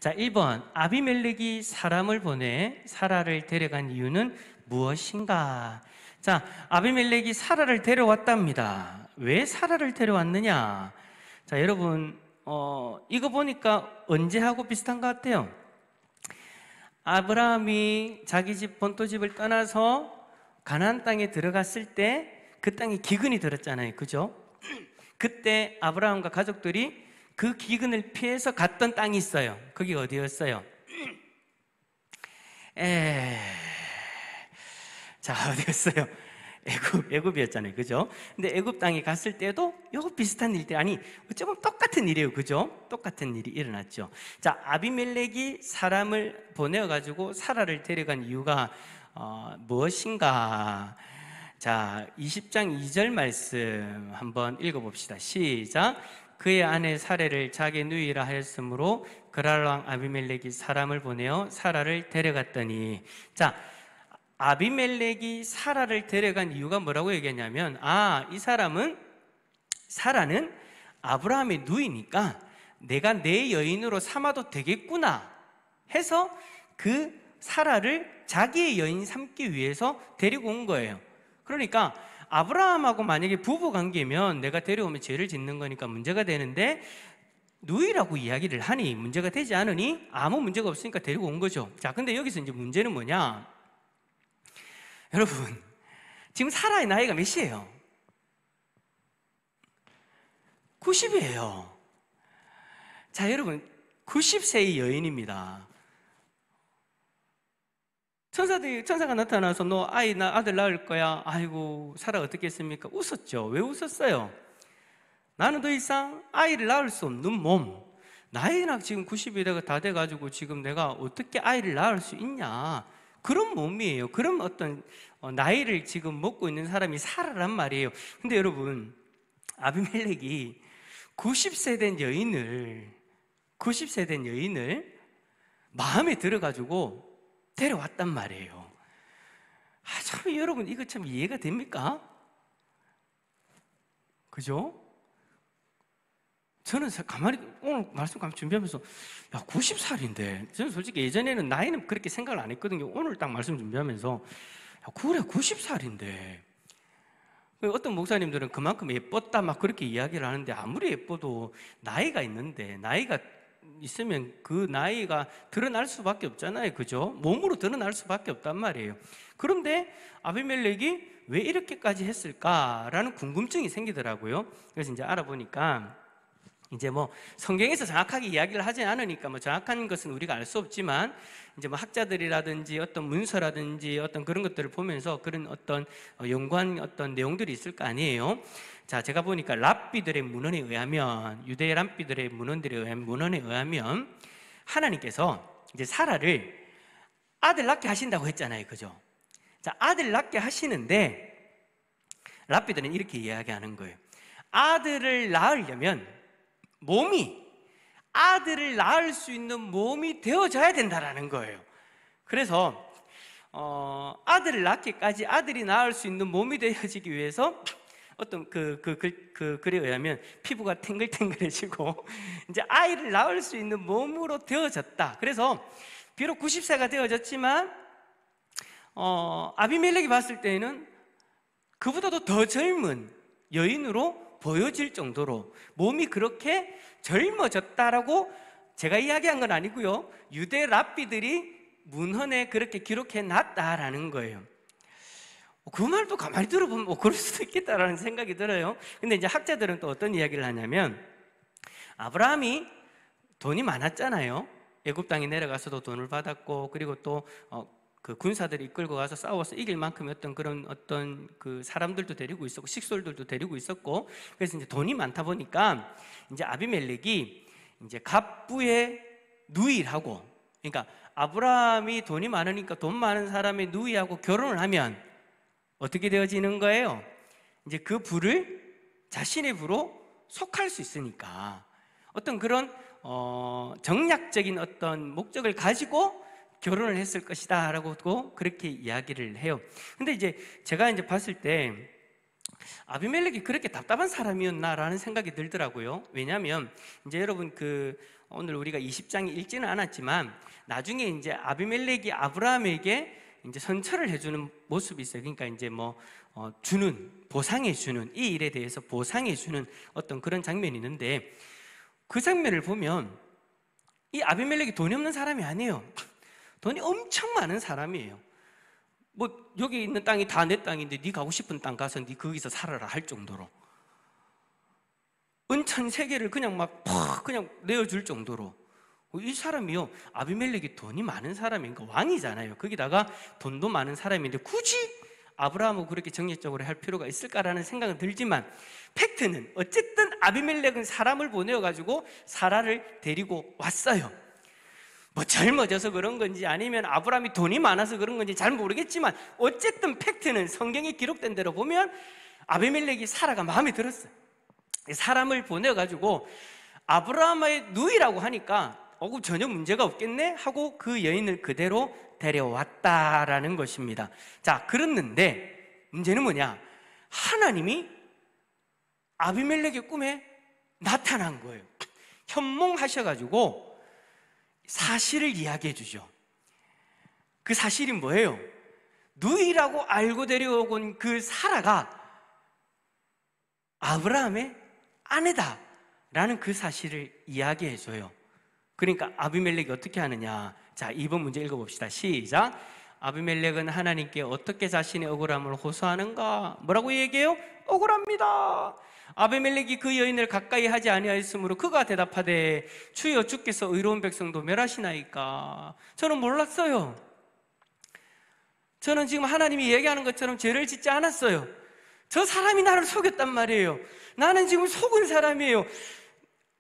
자, 1번. 아비멜렉이 사람을 보내 사라를 데려간 이유는 무엇인가? 자, 아비멜렉이 사라를 데려왔답니다. 왜 사라를 데려왔느냐? 자, 여러분, 이거 보니까 언제하고 비슷한 것 같아요? 아브라함이 자기 집 본토집을 떠나서 가나안 땅에 들어갔을 때 그 땅에 기근이 들었잖아요. 그죠? 그때 아브라함과 가족들이 그 기근을 피해서 갔던 땅이 있어요. 그게 어디였어요? 자, 어디였어요? 애굽이었잖아요. 그죠? 근데 애굽 땅에 갔을 때도 요거 비슷한 일들, 아니, 어쩌면 똑같은 일이에요. 그죠? 똑같은 일이 일어났죠. 자, 아비멜렉이 사람을 보내어가지고 사라를 데려간 이유가 무엇인가? 자, 20장 2절 말씀 한번 읽어봅시다. 시작. 그의 아내 사레를 자기 누이라 하였으므로 그랄 왕 아비멜렉이 사람을 보내어 사라를 데려갔더니, 자, 아비멜렉이 사라를 데려간 이유가 뭐라고 얘기했냐면, 이 사라는 아브라함의 누이니까 내가 내 여인으로 삼아도 되겠구나 해서 그 사라를 자기의 여인 삼기 위해서 데리고 온 거예요. 그러니까 아브라함하고 만약에 부부 관계면 내가 데려오면 죄를 짓는 거니까 문제가 되는데, 누이라고 이야기를 하니 문제가 되지 않으니 아무 문제가 없으니까 데리고 온 거죠. 자, 근데 여기서 이제 문제는 뭐냐? 여러분, 지금 사라의 나이가 몇이에요? 90이에요. 자, 여러분, 90세의 여인입니다. 천사가 나타나서 너 아들 낳을 거야. 아이고, 사라 어떻게 했습니까? 웃었죠. 왜 웃었어요? 나는 더 이상 아이를 낳을 수 없는 몸, 나이나 지금 90이 다 돼가지고 지금 내가 어떻게 아이를 낳을 수 있냐, 그런 몸이에요. 그런 어떤 나이를 지금 먹고 있는 사람이 사라란 말이에요. 근데 여러분, 아비멜렉이 90세 된 여인을 마음에 들어가지고 데려왔단 말이에요. 참, 여러분, 이거 참 이해가 됩니까? 그죠? 저는 가만히 오늘 말씀 준비하면서 90살인데, 저는 솔직히 예전에는 나이는 그렇게 생각을 안 했거든요. 오늘 딱 말씀 준비하면서 그래, 90살인데 어떤 목사님들은 그만큼 예뻤다 막 그렇게 이야기를 하는데, 아무리 예뻐도 나이가 있는데, 나이가 있으면 그 나이가 드러날 수밖에 없잖아요. 그죠? 몸으로 드러날 수밖에 없단 말이에요. 그런데 아비멜렉이 왜 이렇게까지 했을까라는 궁금증이 생기더라고요. 그래서 이제 알아보니까, 이제 뭐 성경에서 정확하게 이야기를 하지 않으니까 뭐 정확한 것은 우리가 알 수 없지만, 이제 뭐 학자들이라든지 어떤 문서라든지 어떤 그런 것들을 보면서 그런 어떤 연구한 어떤 내용들이 있을 거 아니에요. 자, 제가 보니까 랍비들의 문헌에 의하면, 유대 랍비들의 문헌에 의하면 하나님께서 이제 사라를 아들 낳게 하신다고 했잖아요. 그죠? 자, 아들 낳게 하시는데 랍비들은 이렇게 이야기하는 거예요. 아들을 낳으려면 아들을 낳을 수 있는 몸이 되어져야 된다라는 거예요. 그래서 아들을 낳기까지, 아들이 낳을 수 있는 몸이 되어지기 위해서 어떤 글에 의하면 피부가 탱글탱글해지고 이제 아이를 낳을 수 있는 몸으로 되어졌다. 그래서 비록 90세가 되어졌지만 아비멜렉이 봤을 때는 그보다도 더 젊은 여인으로 보여질 정도로 몸이 그렇게 젊어졌다라고 제가 이야기한 건 아니고요, 유대 랍비들이 문헌에 그렇게 기록해 놨다라는 거예요. 그 말도 가만히 들어보면 그럴 수도 있겠다라는 생각이 들어요. 근데 이제 학자들은 또 어떤 이야기를 하냐면, 아브라함이 돈이 많았잖아요. 애굽 땅에 내려가서도 돈을 받았고, 그리고 또 그 군사들이 이끌고 가서 싸워서 이길 만큼의 어떤 그 사람들도 데리고 있었고, 식솔들도 데리고 있었고, 그래서 이제 돈이 많다 보니까 이제 아비멜렉이 이제 갑부의 누이하고, 그러니까 아브라함이 돈이 많으니까 돈 많은 사람의 누이하고 결혼을 하면 어떻게 되어지는 거예요? 이제 그 부를 자신의 부로 속할 수 있으니까 어떤 그런 정략적인 어떤 목적을 가지고 결혼을 했을 것이다 라고 그렇게 이야기를 해요. 근데 이제 제가 이제 봤을 때 아비멜렉이 그렇게 답답한 사람이었나라는 생각이 들더라고요. 왜냐하면 이제 여러분 오늘 우리가 20장이 읽지는 않았지만 나중에 이제 아비멜렉이 아브라함에게 이제 선처를 해주는 모습이 있어요. 그러니까 이제 보상해주는, 이 일에 대해서 보상해주는 어떤 그런 장면이 있는데, 그 장면을 보면 이 아비멜렉이 돈이 없는 사람이 아니에요. 돈이 엄청 많은 사람이에요. 여기 있는 땅이 다 내 땅인데 네 가고 싶은 땅 가서 네 거기서 살아라 할 정도로 은천 세 개를 그냥 그냥 내어줄 정도로, 이 사람이요, 아비멜렉이 돈이 많은 사람이니까 왕이잖아요. 거기다가 돈도 많은 사람인데 굳이 아브라함하고 그렇게 정략적으로 할 필요가 있을까라는 생각은 들지만, 팩트는 어쨌든 아비멜렉은 사람을 보내어가지고 사라를 데리고 왔어요. 젊어져서 그런 건지 아니면 아브라함이 돈이 많아서 그런 건지 잘 모르겠지만, 어쨌든 팩트는 성경에 기록된 대로 보면 아비멜렉이 사라가 마음에 들었어요. 사람을 보내가지고 아브라함의 누이라고 하니까 전혀 문제가 없겠네 하고 그 여인을 그대로 데려왔다라는 것입니다. 자, 그랬는데 문제는 뭐냐? 하나님이 아비멜렉의 꿈에 나타난 거예요. 현몽하셔가지고 사실을 이야기해 주죠. 그 사실이 뭐예요? 누이라고 알고 데려온 그 사라가 아브라함의 아내다라는 그 사실을 이야기해 줘요. 그러니까 아비멜렉이 어떻게 하느냐? 자, 2번 문제 읽어봅시다. 시작. 아비멜렉은 하나님께 어떻게 자신의 억울함을 호소하는가? 뭐라고 얘기해요? 억울합니다. 아비멜렉이 그 여인을 가까이 하지 아니하였으므로 그가 대답하되, 주여, 주께서 의로운 백성도 멸하시나이까? 저는 몰랐어요. 저는 지금 하나님이 얘기하는 것처럼 죄를 짓지 않았어요. 저 사람이 나를 속였단 말이에요. 나는 지금 속은 사람이에요.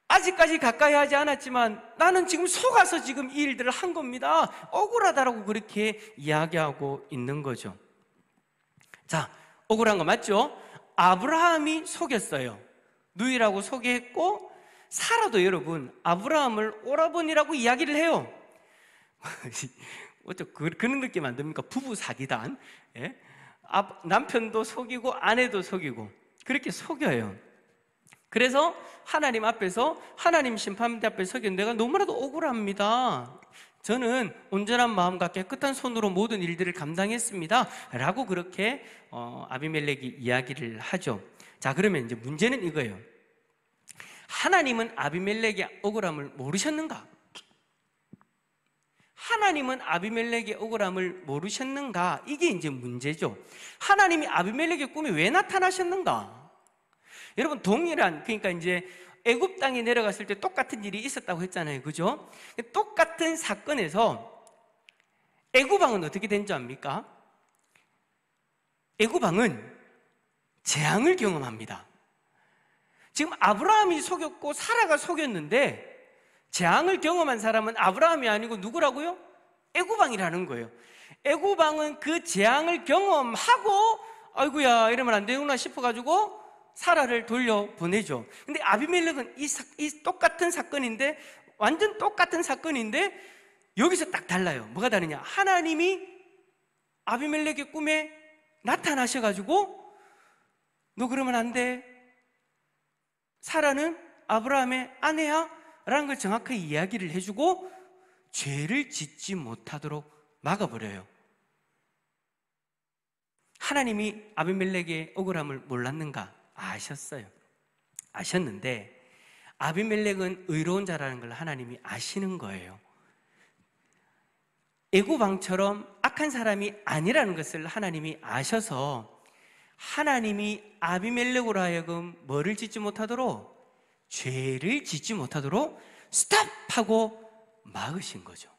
아직까지 가까이 하지 않았지만 나는 지금 속아서 지금 이 일들을 한 겁니다. 억울하다라고 그렇게 이야기하고 있는 거죠. 자, 억울한 거 맞죠? 아브라함이 속였어요. 누이라고 소개했고, 사라도 여러분 아브라함을 오라버니라고 이야기를 해요. 어쩌 그런 느낌 안 듭니까? 부부 사기단. 예? 남편도 속이고 아내도 속이고 그렇게 속여요. 그래서 하나님 앞에서, 하나님 심판대 앞에서 속인 내가 너무나도 억울합니다. 저는 온전한 마음과 깨끗한 손으로 모든 일들을 감당했습니다 라고 그렇게 아비멜렉이 이야기를 하죠. 자, 그러면 이제 문제는 이거예요. 하나님은 아비멜렉의 억울함을 모르셨는가? 하나님은 아비멜렉의 억울함을 모르셨는가? 이게 이제 문제죠. 하나님이 아비멜렉의 꿈에 왜 나타나셨는가? 여러분, 동일한, 그러니까 이제 애굽 땅에 내려갔을 때 똑같은 일이 있었다고 했잖아요. 그죠? 똑같은 사건에서 애굽 왕은 어떻게 된 줄 압니까? 애굽 왕은 재앙을 경험합니다. 지금 아브라함이 속였고 사라가 속였는데 재앙을 경험한 사람은 아브라함이 아니고 누구라고요? 애굽 왕이라는 거예요. 애굽 왕은 그 재앙을 경험하고 아이고야 이러면 안 되구나 싶어가지고 사라를 돌려보내죠. 근데 아비멜렉은 이 똑같은 사건인데, 완전 똑같은 사건인데 여기서 딱 달라요. 뭐가 다르냐? 하나님이 아비멜렉의 꿈에 나타나셔가지고 너 그러면 안 돼, 사라는 아브라함의 아내야 라는 걸 정확하게 이야기를 해주고 죄를 짓지 못하도록 막아버려요. 하나님이 아비멜렉의 억울함을 몰랐는가? 아셨어요. 아셨는데 아비멜렉은 의로운 자라는 걸 하나님이 아시는 거예요. 애굽 왕처럼 악한 사람이 아니라는 것을 하나님이 아셔서 하나님이 아비멜렉으로 하여금 뭐를 짓지 못하도록, 죄를 짓지 못하도록 스탑하고 막으신 거죠.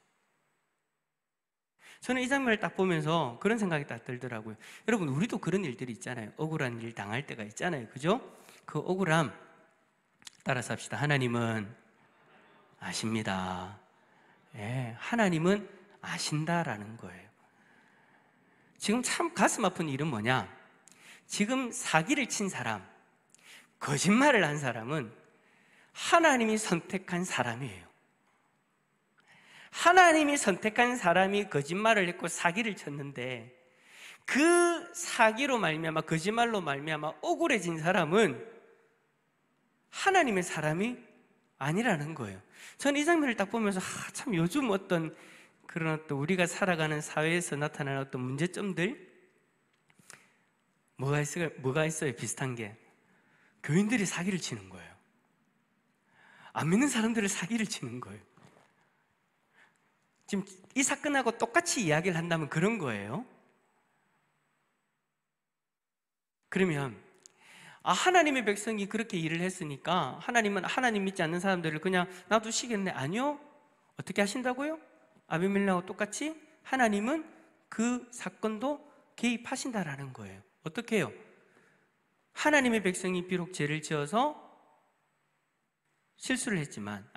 저는 이 장면을 딱 보면서 그런 생각이 딱 들더라고요. 여러분, 우리도 그런 일들이 있잖아요. 억울한 일 당할 때가 있잖아요. 그죠? 그 억울함 따라서 합시다. 하나님은 아십니다. 예, 하나님은 아신다라는 거예요. 지금 참 가슴 아픈 일은 뭐냐? 지금 사기를 친 사람, 거짓말을 한 사람은 하나님이 선택한 사람이에요. 하나님이 선택한 사람이 거짓말을 했고 사기를 쳤는데, 그 사기로 말미암아, 거짓말로 말미암아 억울해진 사람은 하나님의 사람이 아니라는 거예요. 저는 이 장면을 딱 보면서 참 요즘 어떤 그런 어떤 우리가 살아가는 사회에서 나타나는 어떤 문제점들 뭐가 있어요? 비슷한 게 교인들이 사기를 치는 거예요. 안 믿는 사람들을 사기를 치는 거예요. 지금 이 사건하고 똑같이 이야기를 한다면 그런 거예요. 그러면 하나님의 백성이 그렇게 일을 했으니까 하나님은 하나님 믿지 않는 사람들을 그냥 놔두시겠네? 아니요. 어떻게 하신다고요? 아비멜렉하고 똑같이 하나님은 그 사건도 개입하신다라는 거예요. 어떻게 해요? 하나님의 백성이 비록 죄를 지어서 실수를 했지만,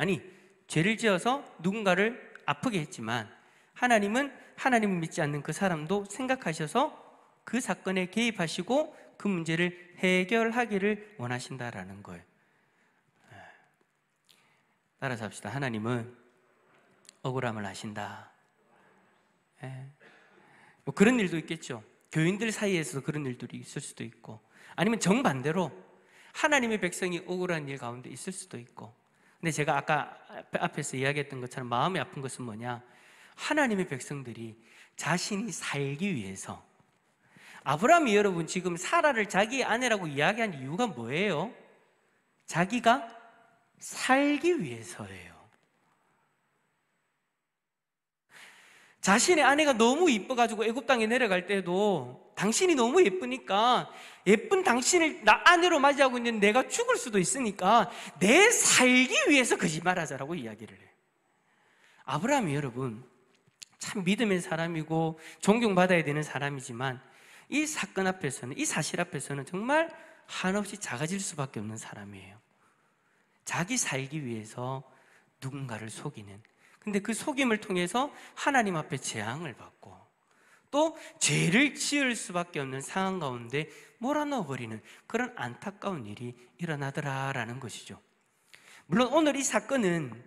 죄를 지어서 누군가를 아프게 했지만 하나님은 하나님을 믿지 않는 그 사람도 생각하셔서 그 사건에 개입하시고 그 문제를 해결하기를 원하신다라는 거예요. 따라서 합시다. 하나님은 억울함을 아신다. 뭐 그런 일도 있겠죠. 교인들 사이에서도 그런 일들이 있을 수도 있고, 아니면 정반대로 하나님의 백성이 억울한 일 가운데 있을 수도 있고. 근데 제가 아까 앞에서 이야기했던 것처럼 마음이 아픈 것은 뭐냐? 하나님의 백성들이 자신이 살기 위해서, 아브라함이 여러분 지금 사라를 자기 아내라고 이야기한 이유가 뭐예요? 자기가 살기 위해서예요. 자신의 아내가 너무 이뻐가지고 애굽 땅에 내려갈 때도 당신이 너무 예쁘니까 예쁜 당신을 나 아내로 맞이하고 있는 내가 죽을 수도 있으니까 내 살기 위해서 거짓말하자라고 이야기를 해요. 아브라함이 여러분 참 믿음의 사람이고 존경받아야 되는 사람이지만 이 사건 앞에서는, 이 사실 앞에서는 정말 한없이 작아질 수밖에 없는 사람이에요. 자기 살기 위해서 누군가를 속이는, 근데 그 속임을 통해서 하나님 앞에 재앙을 받고 또 죄를 지을 수밖에 없는 상황 가운데 몰아넣어버리는 그런 안타까운 일이 일어나더라라는 것이죠. 물론 오늘 이 사건은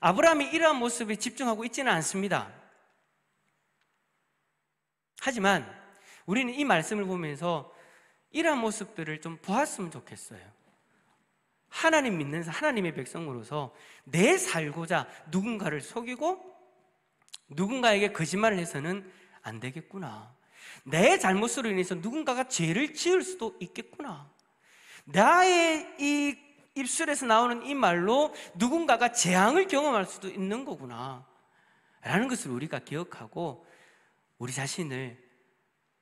아브라함이 이러한 모습에 집중하고 있지는 않습니다. 하지만 우리는 이 말씀을 보면서 이러한 모습들을 좀 보았으면 좋겠어요. 하나님 믿는 하나님의 백성으로서 내 살고자 누군가를 속이고 누군가에게 거짓말을 해서는 안 되겠구나. 내 잘못으로 인해서 누군가가 죄를 지을 수도 있겠구나. 나의 이 입술에서 나오는 이 말로 누군가가 재앙을 경험할 수도 있는 거구나 라는 것을 우리가 기억하고 우리 자신을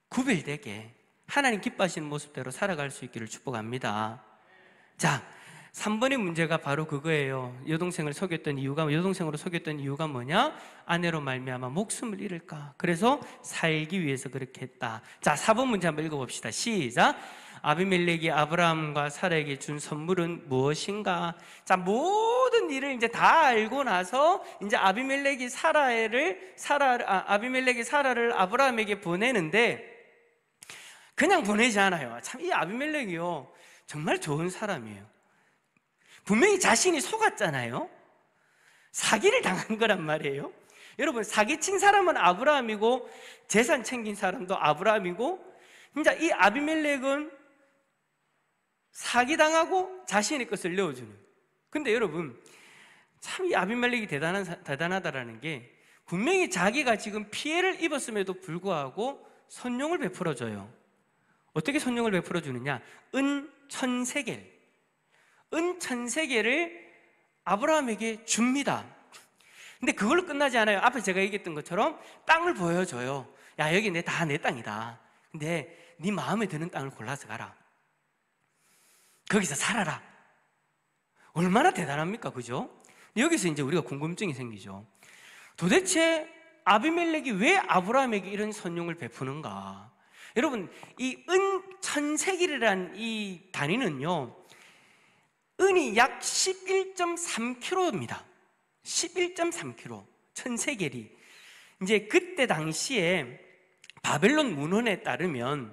구별되게 하나님 기뻐하시는 모습대로 살아갈 수 있기를 축복합니다. 자, 3번의 문제가 바로 그거예요. 여동생으로 속였던 이유가 뭐냐? 아내로 말미암아 목숨을 잃을까? 그래서 살기 위해서 그렇게 했다. 자, 4번 문제 한번 읽어봅시다. 시작. 아비멜렉이 아브라함과 사라에게 준 선물은 무엇인가? 자, 모든 일을 이제 다 알고 나서 이제 아비멜렉이 사라를 아브라함에게 보내는데 그냥 보내지 않아요. 참 이 아비멜렉이요 정말 좋은 사람이에요. 분명히 자신이 속았잖아요. 사기를 당한 거란 말이에요. 여러분, 사기친 사람은 아브라함이고 재산 챙긴 사람도 아브라함이고, 진짜 이 아비멜렉은 사기당하고 자신의 것을 내어주는. 근데 여러분, 참 이 아비멜렉이 대단하다라는 게 분명히 자기가 지금 피해를 입었음에도 불구하고 선용을 베풀어줘요. 어떻게 선용을 베풀어주느냐? 은 1000세겔. 은 1000세겔을 아브라함에게 줍니다. 근데 그걸로 끝나지 않아요. 앞에 제가 얘기했던 것처럼 땅을 보여줘요. 야, 여기 다 내 땅이다. 근데 네 마음에 드는 땅을 골라서 가라. 거기서 살아라. 얼마나 대단합니까? 그죠? 여기서 이제 우리가 궁금증이 생기죠. 도대체 아비멜렉이 왜 아브라함에게 이런 선용을 베푸는가? 여러분, 이 은 1000세겔이라는 이 단위는요, 은이 약 11.3kg입니다. 11.3kg, 1000세겔이. 이제 그때 당시에 바벨론 문헌에 따르면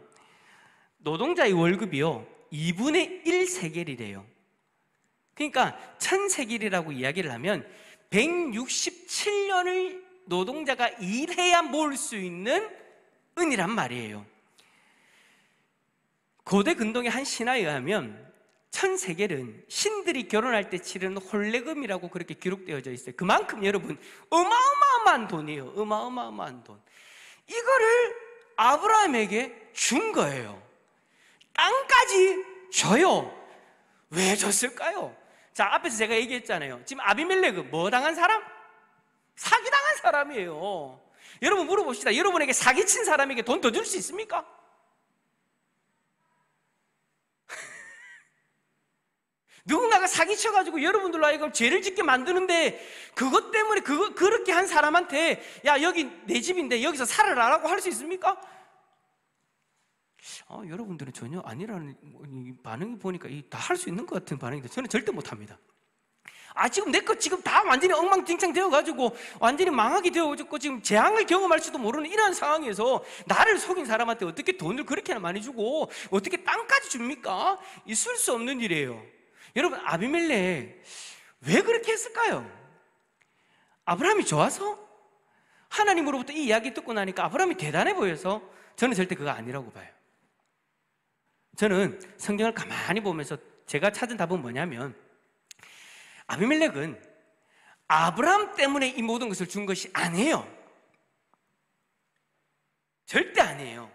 노동자의 월급이요 2분의 1세겔이래요. 그러니까 1000세겔이라고 이야기를 하면 167년을 노동자가 일해야 모을 수 있는 은이란 말이에요. 고대 근동의 한 신화에 의하면 천세겔은 신들이 결혼할 때 치르는 혼례금이라고 그렇게 기록되어져 있어요. 그만큼 여러분 어마어마한 돈이에요. 어마어마한 돈. 이거를 아브라함에게 준 거예요. 땅까지 줘요. 왜 줬을까요? 자, 앞에서 제가 얘기했잖아요. 지금 아비멜렉은 뭐 당한 사람? 사기당한 사람이에요. 여러분 물어봅시다. 여러분에게 사기친 사람에게 돈 더 줄 수 있습니까? 누군가가 사기쳐가지고 여러분들로 하여금 죄를 짓게 만드는데 그것 때문에 그렇게 한 사람한테 야, 여기 내 집인데 여기서 살아라라고 할 수 있습니까? 여러분들은 전혀 아니라는 반응이 보니까 다 할 수 있는 것 같은 반응인데 저는 절대 못합니다. 지금 내 것 지금 다 완전히 엉망진창 되어가지고 완전히 망하게 되어가지고 지금 재앙을 경험할지도 모르는 이런 상황에서 나를 속인 사람한테 어떻게 돈을 그렇게나 많이 주고 어떻게 땅까지 줍니까? 있을 수 없는 일이에요. 여러분, 아비멜렉 왜 그렇게 했을까요? 아브라함이 좋아서? 하나님으로부터 이 이야기 듣고 나니까 아브라함이 대단해 보여서? 저는 절대 그거 아니라고 봐요. 저는 성경을 가만히 보면서 제가 찾은 답은 뭐냐면 아비멜렉은 아브라함 때문에 이 모든 것을 준 것이 아니에요. 절대 아니에요.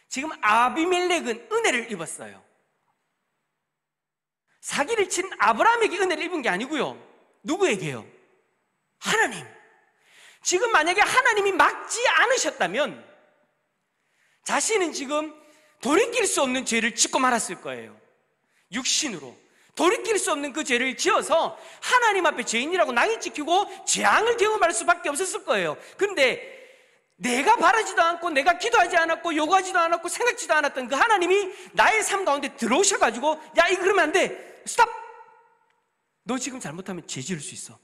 지금 아비멜렉은 은혜를 입었어요. 사기를 친 아브라함에게 은혜를 입은 게 아니고요. 누구에게요? 하나님. 지금 만약에 하나님이 막지 않으셨다면 자신은 지금 돌이킬 수 없는 죄를 짓고 말았을 거예요. 육신으로 돌이킬 수 없는 그 죄를 지어서 하나님 앞에 죄인이라고 낙인 찍히고 재앙을 경험할 수밖에 없었을 거예요. 그런데 내가 바라지도 않고 내가 기도하지 않았고 요구하지도 않았고 생각지도 않았던 그 하나님이 나의 삶 가운데 들어오셔가지고 야, 이거 그러면 안 돼. 스톱! 너 지금 잘못하면 죄 지을 수 있어.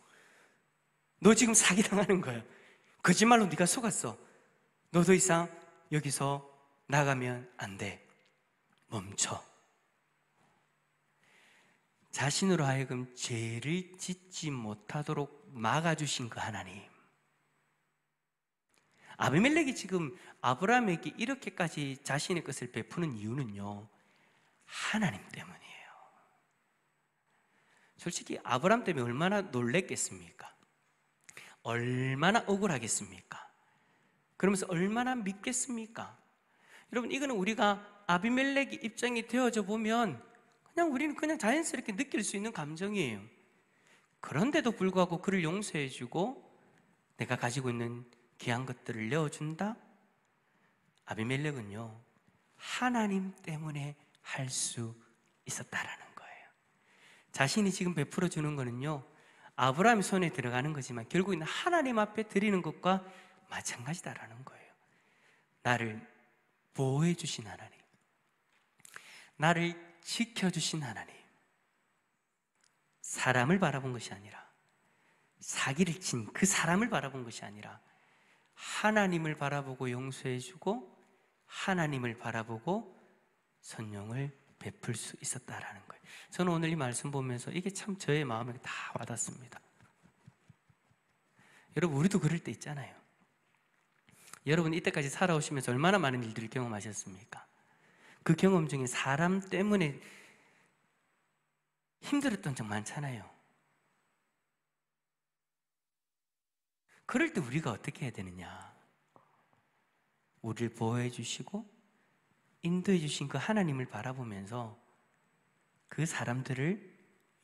너 지금 사기당하는 거야. 거짓말로 네가 속았어. 너 더 이상 여기서 나가면 안 돼. 멈춰. 자신으로 하여금 죄를 짓지 못하도록 막아주신 그 하나님. 아비멜렉이 지금 아브라함에게 이렇게까지 자신의 것을 베푸는 이유는요, 하나님 때문이에요. 솔직히 아브라함 때문에 얼마나 놀랬겠습니까? 얼마나 억울하겠습니까? 그러면서 얼마나 믿겠습니까? 여러분, 이거는 우리가 아비멜렉의 입장이 되어져 보면 우리는 그냥 자연스럽게 느낄 수 있는 감정이에요. 그런데도 불구하고 그를 용서해주고 내가 가지고 있는 귀한 것들을 내어준다? 아비멜렉은요, 하나님 때문에 할 수 있었다라는 거예요. 자신이 지금 베풀어 주는 거는요, 아브라함의 손에 들어가는 거지만 결국에는 하나님 앞에 드리는 것과 마찬가지다라는 거예요. 나를 보호해 주신 하나님, 나를 지켜주신 하나님, 사람을 바라본 것이 아니라, 사기를 친 그 사람을 바라본 것이 아니라 하나님을 바라보고 용서해주고 하나님을 바라보고 선용을 베풀 수 있었다라는 거예요. 저는 오늘 이 말씀 보면서 이게 참 저의 마음에 다 와닿습니다. 여러분, 우리도 그럴 때 있잖아요. 여러분, 이때까지 살아오시면서 얼마나 많은 일들을 경험하셨습니까? 그 경험 중에 사람 때문에 힘들었던 적 많잖아요. 그럴 때 우리가 어떻게 해야 되느냐? 우리를 보호해 주시고 인도해 주신 그 하나님을 바라보면서 그 사람들을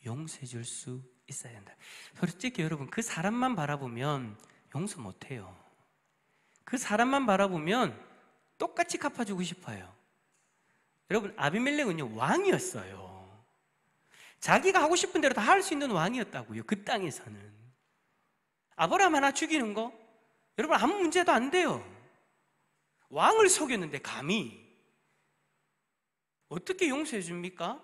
용서해 줄 수 있어야 한다. 솔직히 여러분, 그 사람만 바라보면 용서 못 해요. 그 사람만 바라보면 똑같이 갚아주고 싶어요. 여러분, 아비멜렉은요, 왕이었어요. 자기가 하고 싶은 대로 다 할 수 있는 왕이었다고요. 그 땅에서는. 아브라함 하나 죽이는 거 여러분 아무 문제도 안 돼요. 왕을 속였는데 감히 어떻게 용서해 줍니까?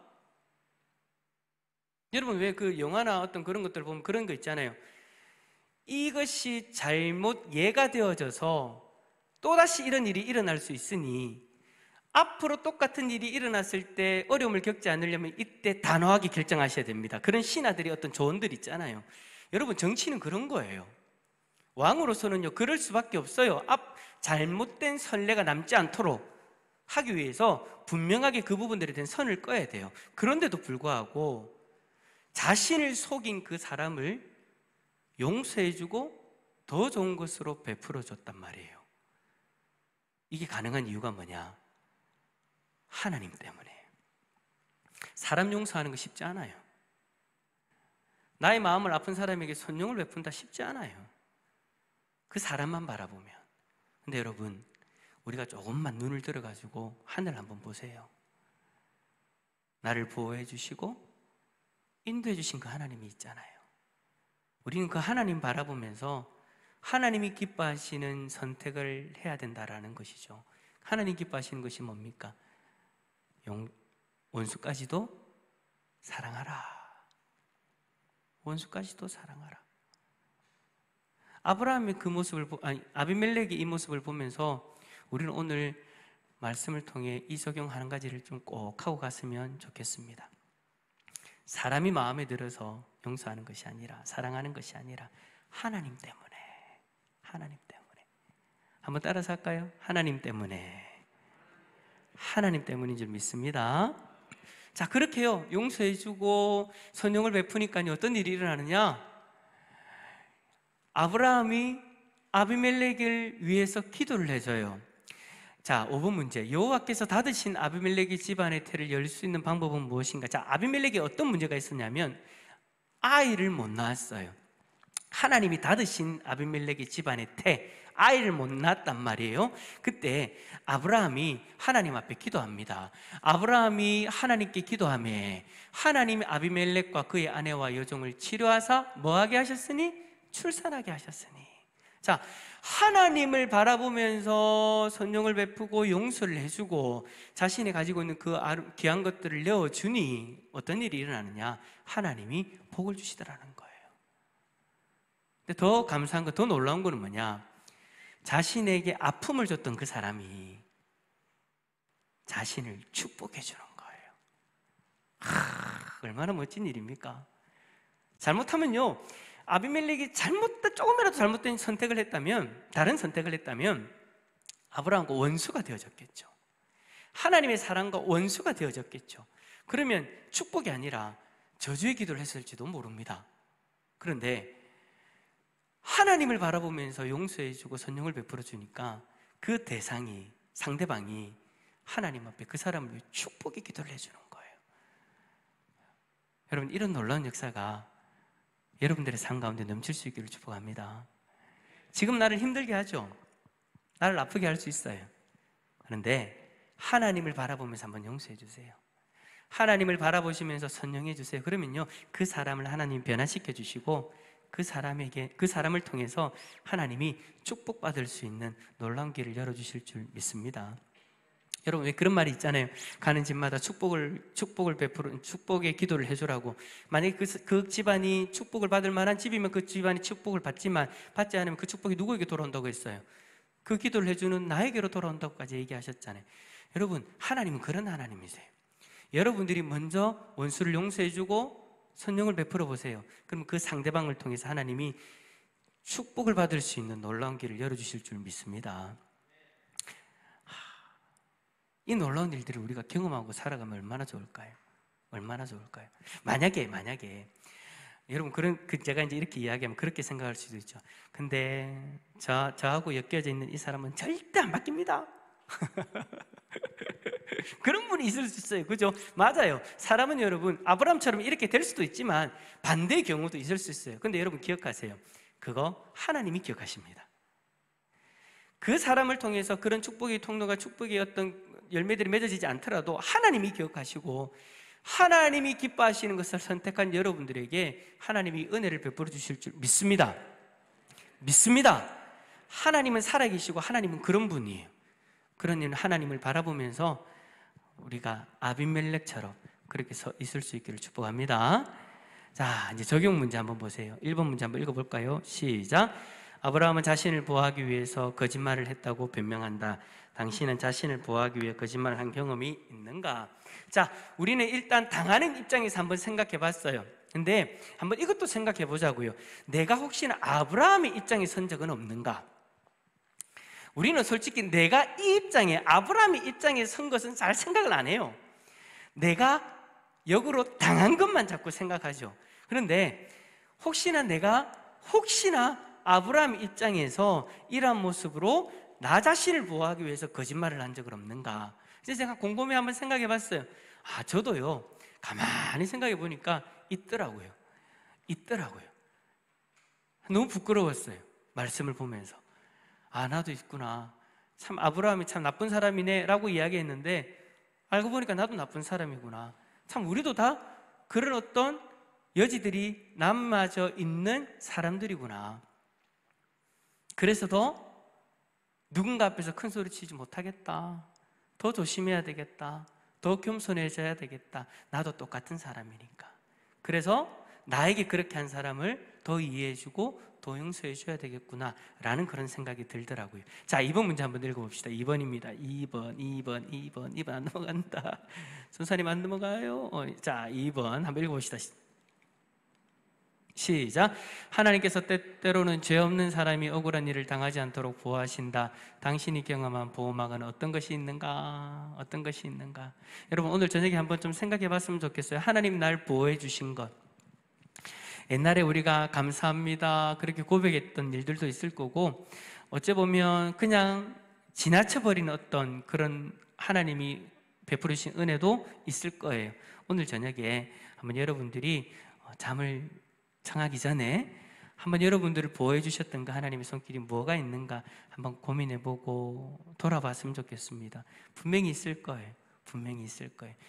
여러분, 왜 그 영화나 어떤 그런 것들 보면 그런 거 있잖아요. 이것이 잘못 예가 되어져서 또다시 이런 일이 일어날 수 있으니 앞으로 똑같은 일이 일어났을 때 어려움을 겪지 않으려면 이때 단호하게 결정하셔야 됩니다. 그런 신하들이 어떤 조언들 있잖아요. 여러분, 정치는 그런 거예요. 왕으로서는요, 그럴 수밖에 없어요. 잘못된 선례가 남지 않도록 하기 위해서 분명하게 그 부분들에 대한 선을 꺼야 돼요. 그런데도 불구하고 자신을 속인 그 사람을 용서해주고 더 좋은 것으로 베풀어줬단 말이에요. 이게 가능한 이유가 뭐냐? 하나님 때문에. 사람 용서하는 거 쉽지 않아요. 나의 마음을 아픈 사람에게 선용을 베푼다 쉽지 않아요. 그 사람만 바라보면. 근데 여러분, 우리가 조금만 눈을 들어가지고 하늘 한번 보세요. 나를 보호해 주시고 인도해 주신 그 하나님이 있잖아요. 우리는 그 하나님 바라보면서 하나님이 기뻐하시는 선택을 해야 된다라는 것이죠. 하나님 기뻐하시는 것이 뭡니까? 원수까지도 사랑하라. 원수까지도 사랑하라. 아브라함의 그 모습을 아비멜렉의 이 모습을 보면서 우리는 오늘 말씀을 통해 이 적용 한 가지를 좀 꼭 하고 갔으면 좋겠습니다. 사람이 마음에 들어서 용서하는 것이 아니라, 사랑하는 것이 아니라 하나님 때문에, 하나님 때문에. 한번 따라서 할까요? 하나님 때문에. 하나님 때문인 줄 믿습니다. 자, 그렇게요, 용서해주고 선용을 베푸니까요, 어떤 일이 일어나느냐? 아브라함이 아비멜렉을 위해서 기도를 해줘요. 자, 5번 문제. 여호와께서 닫으신 아비멜렉의 집안의 태를 열 수 있는 방법은 무엇인가? 자, 아비멜렉에 어떤 문제가 있었냐면 아이를 못 낳았어요. 하나님이 닫으신 아비멜렉의 집안의 태, 아이를 못 낳았단 말이에요. 그때 아브라함이 하나님 앞에 기도합니다. 아브라함이 하나님께 기도하며 하나님이 아비멜렉과 그의 아내와 여종을 치료하사 뭐하게 하셨으니? 출산하게 하셨으니. 자, 하나님을 바라보면서 선용을 베푸고 용서를 해주고 자신이 가지고 있는 그 귀한 것들을 내어주니 어떤 일이 일어나느냐? 하나님이 복을 주시더라는 거예요. 근데 더 감사한 거, 더 놀라운 거는 뭐냐? 자신에게 아픔을 줬던 그 사람이 자신을 축복해 주는 거예요. 얼마나 멋진 일입니까? 잘못하면요, 아비멜렉이 조금이라도 잘못된 선택을 했다면, 다른 선택을 했다면 아브라함과 원수가 되어졌겠죠. 하나님의 사랑과 원수가 되어졌겠죠. 그러면 축복이 아니라 저주의 기도를 했을지도 모릅니다. 그런데 하나님을 바라보면서 용서해주고 선용을 베풀어 주니까 그 대상이, 상대방이 하나님 앞에 그 사람을 위해 축복의 기도를 해주는 거예요. 여러분, 이런 놀라운 역사가 여러분들의 삶 가운데 넘칠 수 있기를 축복합니다. 지금 나를 힘들게 하죠. 나를 아프게 할 수 있어요. 그런데 하나님을 바라보면서 한번 용서해 주세요. 하나님을 바라보시면서 선용해 주세요. 그러면요, 그 사람을 하나님 변화시켜 주시고 그 사람을 통해서 하나님이 축복받을 수 있는 놀라운 길을 열어주실 줄 믿습니다. 여러분, 왜 그런 말이 있잖아요. 가는 집마다 축복을 베푸는, 축복의 기도를 해주라고. 만약에 그 집안이 축복을 받을 만한 집이면 그 집안이 축복을 받지만 받지 않으면 그 축복이 누구에게 돌아온다고 했어요? 그 기도를 해주는 나에게로 돌아온다고까지 얘기하셨잖아요. 여러분, 하나님은 그런 하나님이세요. 여러분들이 먼저 원수를 용서해주고 선용을 베풀어 보세요. 그럼 그 상대방을 통해서 하나님이 축복을 받을 수 있는 놀라운 길을 열어주실 줄 믿습니다. 이 놀라운 일들을 우리가 경험하고 살아가면 얼마나 좋을까요? 얼마나 좋을까요? 만약에 여러분, 제가 이제 이렇게 이야기하면 그렇게 생각할 수도 있죠. 근데 저하고 엮여져 있는 이 사람은 절대 안 바뀝니다. 그런 분이 있을 수 있어요. 그죠? 맞아요. 사람은 여러분, 아브라함처럼 이렇게 될 수도 있지만 반대의 경우도 있을 수 있어요. 근데 여러분 기억하세요. 그거 하나님이 기억하십니다. 그 사람을 통해서 그런 축복의 통로가, 축복의 어떤 열매들이 맺어지지 않더라도 하나님이 기억하시고 하나님이 기뻐하시는 것을 선택한 여러분들에게 하나님이 은혜를 베풀어 주실 줄 믿습니다. 믿습니다. 하나님은 살아계시고 하나님은 그런 분이에요. 그런 일은 하나님을 바라보면서 우리가 아비멜렉처럼 그렇게 서 있을 수 있기를 축복합니다. 자, 이제 적용 문제 한번 보세요. 1번 문제 한번 읽어볼까요? 시작. 아브라함은 자신을 보호하기 위해서 거짓말을 했다고 변명한다. 당신은 자신을 보호하기 위해 거짓말을 한 경험이 있는가? 자, 우리는 일단 당하는 입장에서 한번 생각해 봤어요. 근데 한번 이것도 생각해 보자고요. 내가 혹시나 아브라함의 입장에 선 적은 없는가? 우리는 솔직히 내가 이 입장에, 아브라함의 입장에 선 것은 잘 생각을 안 해요. 내가 역으로 당한 것만 자꾸 생각하죠. 그런데 혹시나 아브라함 입장에서 이러한 모습으로 나 자신을 보호하기 위해서 거짓말을 한 적은 없는가? 그래서 제가 곰곰이 한번 생각해 봤어요. 저도요, 가만히 생각해 보니까 있더라고요. 너무 부끄러웠어요. 말씀을 보면서. 나도 있구나. 참 아브라함이 참 나쁜 사람이네 라고 이야기했는데 알고 보니까 나도 나쁜 사람이구나. 참 우리도 다 그런 어떤 여지들이 남아져 있는 사람들이구나. 그래서 더 누군가 앞에서 큰 소리 치지 못하겠다. 더 조심해야 되겠다. 더 겸손해져야 되겠다. 나도 똑같은 사람이니까. 그래서 나에게 그렇게 한 사람을 더 이해해주고 더 용서해줘야 되겠구나 라는 그런 생각이 들더라고요. 자, 2번 문제 한번 읽어봅시다. 2번입니다. 2번 안 넘어간다. 선사님 안 넘어가요? 자, 2번 한번 읽어봅시다. 시작. 하나님께서 때때로는 죄 없는 사람이 억울한 일을 당하지 않도록 보호하신다. 당신이 경험한 보호막은 어떤 것이 있는가? 여러분, 오늘 저녁에 한번 좀 생각해 봤으면 좋겠어요. 하나님 날 보호해 주신 것. 옛날에 우리가 감사합니다 그렇게 고백했던 일들도 있을 거고, 어째 보면 그냥 지나쳐버리는 어떤 그런 하나님이 베풀으신 은혜도 있을 거예요. 오늘 저녁에 한번 여러분들이 잠을 청하기 전에 한번 여러분들을 보호해 주셨던 그 하나님의 손길이 뭐가 있는가 한번 고민해보고 돌아봤으면 좋겠습니다. 분명히 있을 거예요.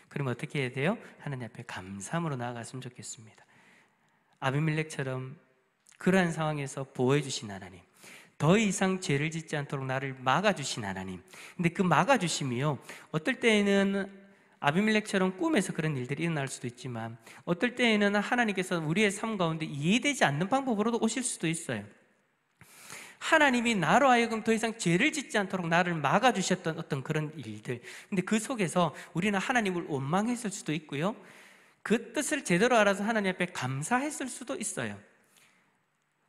그럼 어떻게 해야 돼요? 하나님 앞에 감사함으로 나아갔으면 좋겠습니다. 아비멜렉처럼 그러한 상황에서 보호해 주신 하나님, 더 이상 죄를 짓지 않도록 나를 막아주신 하나님. 근데 그 막아주심이요, 어떨 때에는 아비멜렉처럼 꿈에서 그런 일들이 일어날 수도 있지만 어떨 때에는 하나님께서 우리의 삶 가운데 이해되지 않는 방법으로도 오실 수도 있어요. 하나님이 나로 하여금 더 이상 죄를 짓지 않도록 나를 막아주셨던 어떤 그런 일들, 근데 그 속에서 우리는 하나님을 원망했을 수도 있고요, 그 뜻을 제대로 알아서 하나님 앞에 감사했을 수도 있어요.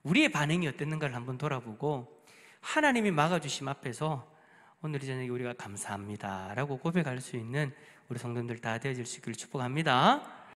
우리의 반응이 어땠는가를 한번 돌아보고 하나님이 막아주심 앞에서 오늘 저녁에 우리가 감사합니다 라고 고백할 수 있는 우리 성도님들 다 되어질 수 있기를 축복합니다.